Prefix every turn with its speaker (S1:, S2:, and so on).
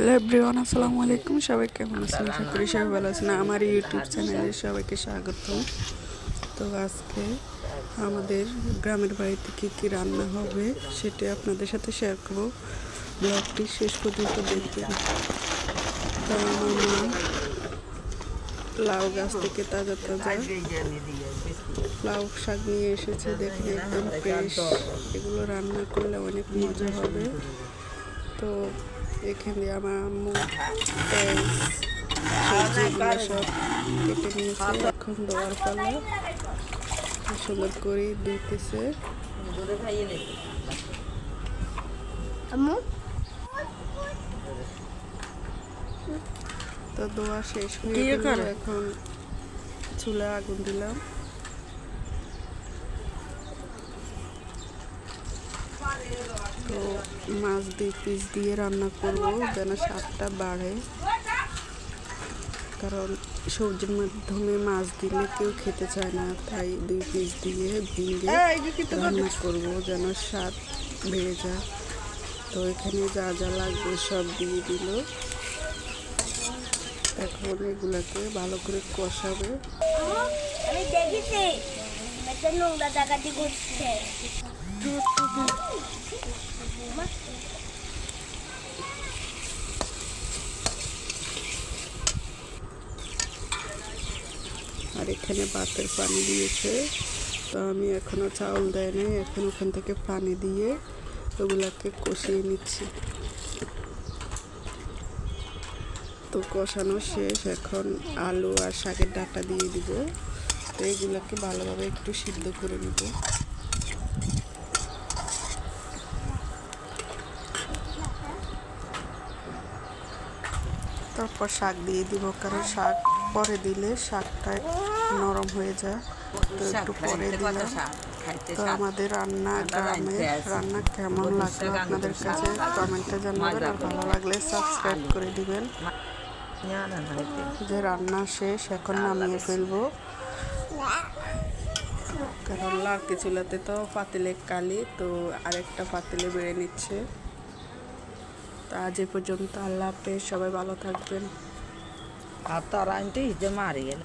S1: Hello everyone, আসসালামু আলাইকুম। সবাই কেমন আছেন? আশা করি সবাই ভালো আছেন। আমার ইউটিউব চ্যানেলে সবাইকে স্বাগত। তো আজকে আমাদের গ্রামের বাড়িতে কী কী রান্না হবে সেটা আপনাদের সাথে শেয়ার করব। ব্লগটি শেষ পর্যন্ত দেখবেন। তো আমার মা লাউ গাছ থেকে তাজা তাজা লাউ শাক নিয়ে এসেছে। দেখেন একদম ফ্রেশ। এগুলো রান্না করলে অনেক মজা হবে। তো এখানে আমার আম্মু সবজিগুলো সব কেটে নিয়েছে। এখন দেওয়ার পালা সুন্দর করে দিতেছে। তো দোয়া শেষ হয়ে গেল। এখন চুলা আগুন দিলাম। তো মাছ দিয়ে পিস দিয়ে রান্না করব যেন স্বাদটা বাড়ে, কারণ সবজির মাধ্যমে মাছ দিলে কেউ খেতে চায় না। তাই 2 পিস দিয়ে ভেঙে রান্না করব যেন স্বাদ বেড়ে যায়। তো এখানে যা যা লাগবে সব দিয়ে দিল। এখন এগুলাকে ভালো করে কষাবে।
S2: আমি দেখেছি নোংরা জায়গাটি ঘুরছে।
S1: আর এখানে ভাতের পানি দিয়েছে। তো আমি এখনো চাউল দেয় নাই, এখন ওখান থেকে পানি দিয়ে ওগুলাকে কষিয়ে নিচ্ছি। তো কষানো শেষ। এখন আলু আর শাকের ডাঁটা দিয়ে দিব। তো এগুলাকে ভালোভাবে একটু সিদ্ধ করে নিব। তারপর শাক দিয়ে দিব, কারণ শাক পরে দিলে শাকটা নরম হয়ে যায়। তো একটু পরে দিলাম। তো আমাদের রান্না, গ্রামের রান্না কেমন লাগলো আপনাদের কাছে কমেন্টে জানাবেন। আর ভালো লাগলে সাবস্ক্রাইব করে দিবেন। যে রান্না শেষ, এখন নামিয়ে ফেলবো, কারণ লাড়কি চুলাতে তো পাতিলে কালি। তো আরেকটা পাতিলে বেড়ে নিচ্ছে। তো আজ এ পর্যন্ত। আল্লাহ হাফেজ, সবাই ভালো থাকবেন।
S3: আর তারা আনতে মারি গেল।